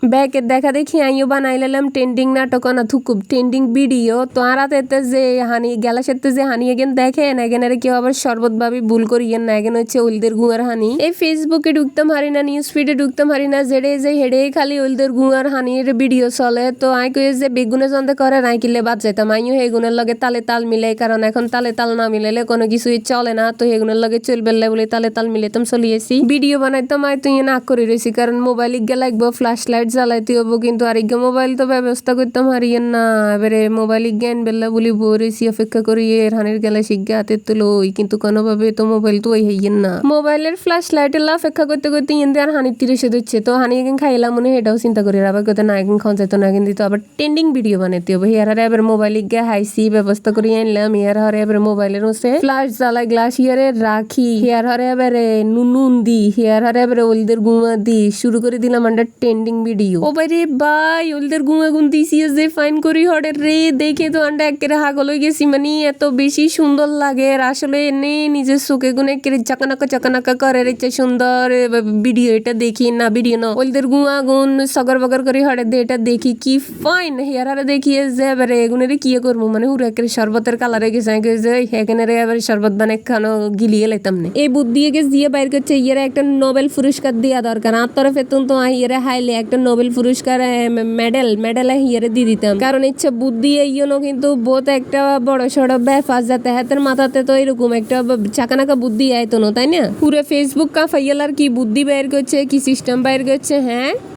ব্যাকে দেখা দেখি আইও বানাই লাম ট্রেন্ডিং নাটক না থুকুব ট্রেন্ডিং ভিডিও তো আরাতে যে হানি গ্যালাসেতে যে হানি এগেন দেখেন এগেন আর কেউ আবার শরবত ভাবি ভুল করিয়েন না এগেন হচ্ছে ওলদের গুঁয়ার হানি এই ফেসবুকে ঢুকতাম হারি না নিউজ ফিডে ঢুকতাম হারি না যেড়ে যে হেডে খালি ওলদের গুঁয়ার হানির ভিডিও চলে তো আই কই যে বেগুনে জন্দে করে নাই কিলে বাদ যাইতাম আইও হেগুনের লগে তালে তাল মিলে কারণ এখন তালে তাল না মিলাইলে কোনো কিছুই চলে না তো হেগুনের লগে চলবেলে বলে তালে তাল মিলাইতাম চলিয়েছি ভিডিও বানাইতাম আই তুই না করে রয়েছি কারণ মোবাইল ইগে লাগবো ফ্ল্যাশ লাইট জ্বালাইতে হবো কিন্তু আর ইগে মোবাইল তো ব্যবস্থা করতাম হারিয়েন না এবারে মোবাইল জ্ঞান বেলা বলি বরেছি অপেক্ষা করি এর হানির গেলে শিখে হাতে তুলো কিন্তু কোনোভাবে তো মোবাইল তো ওই হইয়েন না মোবাইলের ফ্ল্যাশ লাইটের অপেক্ষা করতে করতে ইন্দি আর হানির তিরিশে দিচ্ছে তো হানি এখন খাইলাম মনে এটাও চিন্তা করি আবার কথা না এখন খাওয়া যেত না কিন্তু আবার ট্রেন্ডিং ভিডিও বানাইতে হবে হেয়ার হারে এবার মোবাইল গে হাইসি ব্যবস্থা করে আনলাম হেয়ার হারে এবার মোবাইলের হচ্ছে ফ্ল্যাশ জ্বালাই গ্লাস ইয়ারে রাখি হেয়ার হারে এবারে নুন দি হেয়ার হারে এবারে ওলদের গুঁয়া দি শুরু করে দিলাম আন্ডার ট্রেন্ডিং ভিডিও ও বাইরে ভাই ওলদের গুঁয়া গুন দিছি যে ফাইন করি হরে রে দেখে তো আন্ডা একেবারে হাগল হয়ে গেছি মানে এত বেশি সুন্দর লাগে আর আসলে এনে নিজের চোখে গুনে একেবারে চাকানাকা করে রেখে সুন্দর ভিডিও এটা দেখি না ভিডিও না ওলদের গুঁয়া গুন সগর বগর করে হরে দে এটা দেখি কি ফাইন হেয়ার হারে দেখিয়ে যে এবারে এগুনের কি করবো মানে হুরে একেবারে শরবতের কালারে গেছে যে এখানে এবারে শরবত বানে খানো গিলিয়ে লাইতাম না এই বুদ্ধি গেছে দিয়ে বাইর করছে ইয়েরা একটা নোবেল পুরস্কার দেওয়া দরকার আর তরফে তো ইয়েরা হাইলে একটা নোবেল পুরস্কার মেডেল হিয়ারে দিয়ে দিতাম কারণ ইচ্ছা বুদ্ধি এইজন্য কিন্তু বহুত একটা বড় সড়ো ব্যাপার যাতে হাতের মাথাতে তো এরকম একটা চাকানাকা বুদ্ধি আইতো না তাই না পুরো ফেসবুক কা ফাইয়ালার কি বুদ্ধি বাইর করছে কি সিস্টেম বাইর করছে হ্যাঁ